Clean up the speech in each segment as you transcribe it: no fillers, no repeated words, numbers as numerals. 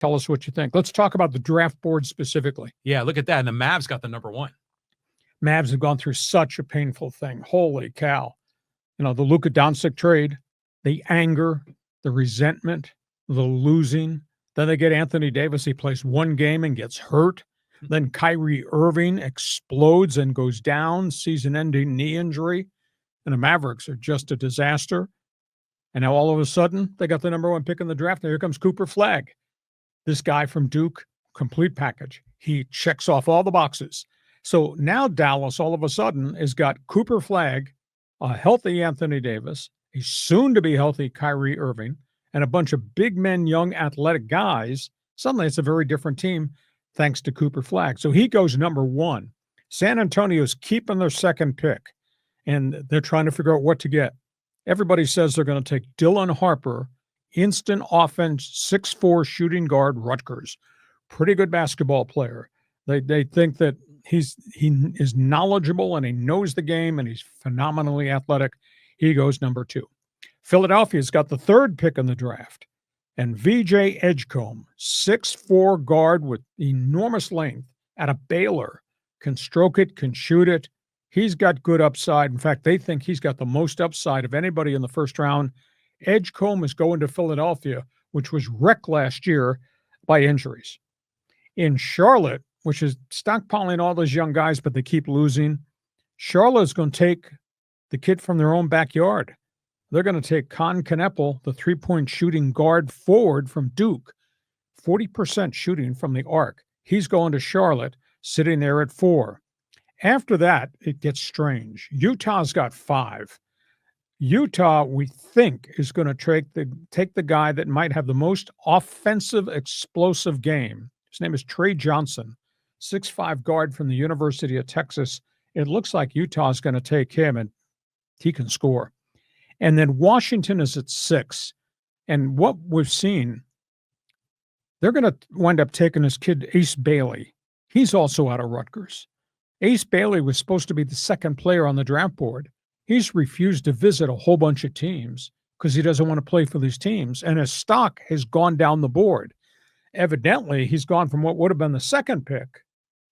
Tell us what you think. Let's talk about the draft board specifically. Yeah, look at that. And the Mavs got the number 1. Mavs have gone through such a painful thing. Holy cow. The Luka Doncic trade, the anger, the resentment, the losing. Then they get Anthony Davis. He plays one game and gets hurt. Then Kyrie Irving explodes and goes down, season-ending knee injury. And the Mavericks are just a disaster. And now all of a sudden, they got the number 1 pick in the draft. And here comes Cooper Flagg. This guy from Duke, complete package. He checks off all the boxes. So now Dallas all of a sudden has got Cooper Flagg, a healthy Anthony Davis, a soon-to-be healthy Kyrie Irving, and a bunch of big men, young, athletic guys. Suddenly it's a very different team thanks to Cooper Flagg. So he goes number 1. San Antonio's keeping their second pick, and they're trying to figure out what to get. Everybody says they're going to take Dillon Harper, instant offense, 6'4" shooting guard, Rutgers. Pretty good basketball player. They think that he is knowledgeable and he knows the game and he's phenomenally athletic. He goes number 2. Philadelphia's got the 3rd pick in the draft. And VJ Edgecombe, 6'4" guard with enormous length out of Baylor, can stroke it, can shoot it. He's got good upside. In fact, they think he's got the most upside of anybody in the first round. Edgecombe is going to Philadelphia, which was wrecked last year by injuries. In Charlotte, which is stockpiling all those young guys, but they keep losing, Charlotte's going to take the kid from their own backyard. They're going to take Con Kneppel, the three-point shooting guard forward from Duke, 40% shooting from the arc. He's going to Charlotte, sitting there at 4. After that, it gets strange. Utah's got 5. Utah, we think, is going to take the guy that might have the most offensive, explosive game. His name is Trey Johnson, 6'5" guard from the University of Texas. It looks like Utah's going to take him, and he can score. And then Washington is at 6. And what we've seen, they're going to wind up taking this kid, Ace Bailey. He's also out of Rutgers. Ace Bailey was supposed to be the second player on the draft board. He's refused to visit a whole bunch of teams because he doesn't want to play for these teams. And his stock has gone down the board. Evidently, he's gone from what would have been the second pick,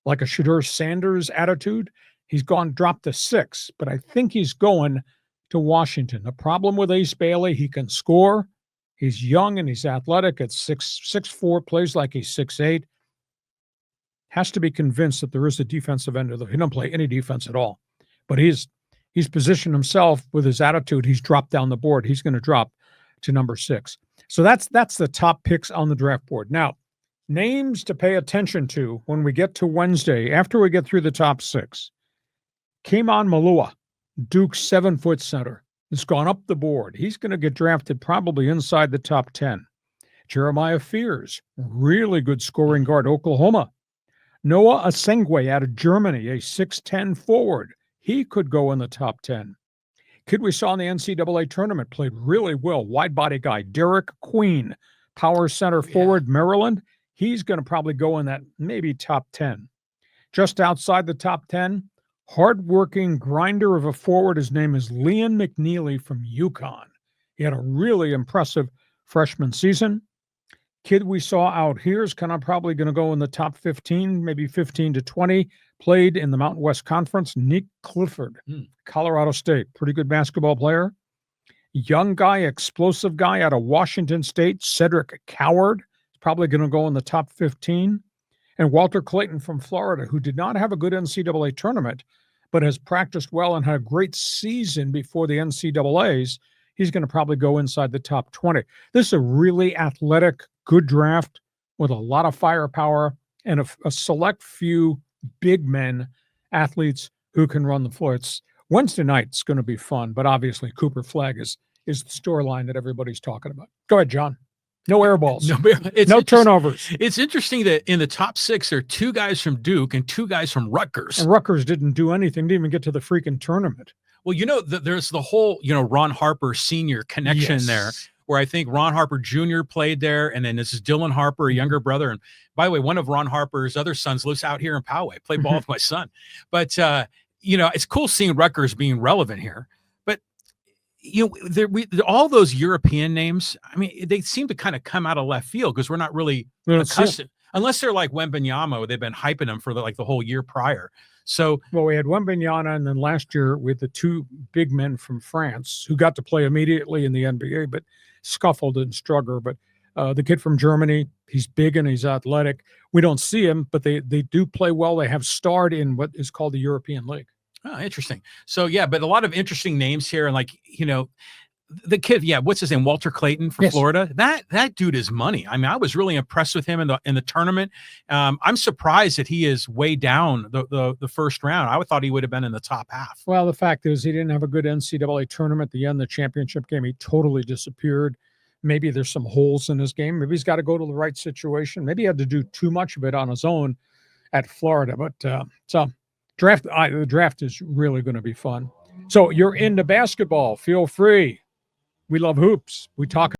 like a Shedeur Sanders attitude. He's dropped to 6, but I think he's going to Washington. The problem with Ace Bailey, he can score. He's young and he's athletic at 6'4", plays like he's 6'8". Has to be convinced that there is a defensive end of the. He don't play any defense at all, but he's positioned himself with his attitude. He's dropped down the board. He's going to drop to number 6. So that's the top picks on the draft board. Now, names to pay attention to when we get to Wednesday, after we get through the top 6. Kemon Malua, Duke's 7-foot center, has gone up the board. He's going to get drafted probably inside the top 10. Jeremiah Fears, really good scoring guard, Oklahoma. Noah Asengwe out of Germany, a 6'10" forward. He could go in the top 10. Kid we saw in the NCAA tournament played really well. Wide body guy, Derek Queen, power center forward, Maryland. He's going to probably go in that maybe top 10. Just outside the top 10, hardworking grinder of a forward. His name is Leon McNeely from UConn. He had a really impressive freshman season. Kid we saw out here is kind of probably going to go in the top 15, maybe 15 to 20. Played in the Mountain West Conference. Nick Clifford, Colorado State. Pretty good basketball player. Young guy, explosive guy out of Washington State. Cedric Coward is probably going to go in the top 15. And Walter Clayton from Florida, who did not have a good NCAA tournament, but has practiced well and had a great season before the NCAAs. He's going to probably go inside the top 20. This is a really athletic, good draft with a lot of firepower and a select few big men, athletes who can run the floor. It's Wednesday night. It's going to be fun, but obviously Cooper Flagg is the storyline that everybody's talking about. Go ahead, John. No air balls. No turnovers. It's interesting that in the top 6, there are 2 guys from Duke and 2 guys from Rutgers. And Rutgers didn't do anything, didn't even get to the freaking tournament. Well, there's the whole, Ron Harper Sr. connection there, where I think Ron Harper Jr. played there, and then this is Dillon Harper, a younger brother. And by the way, one of Ron Harper's other sons lives out here in Poway, played ball with my son. But, it's cool seeing Rutgers being relevant here. But, all those European names, I mean, they seem to kind of come out of left field because we're not really We don't see him. accustomed, unless they're like Wembanyama, they've been hyping him for the whole year prior. So, Well, we had Wembanyama, and then last year with the two big men from France who got to play immediately in the NBA, but scuffled and struggled. But the kid from Germany, he's big and he's athletic. We don't see him, but they do play well. They have starred in what is called the European League. oh, interesting. So, yeah, but a lot of interesting names here. And the kid, what's his name? Walter Clayton from Yes. Florida. That dude is money. I mean, I was really impressed with him in the tournament. I'm surprised that he is way down the first round. I thought he would have been in the top half. Well, the fact is he didn't have a good NCAA tournament at the end of the championship game. He totally disappeared. Maybe there's some holes in his game. Maybe he's got to go to the right situation. Maybe he had to do too much of it on his own at Florida. But the draft is really going to be fun. So you're into basketball. Feel free. We love hoops. We talk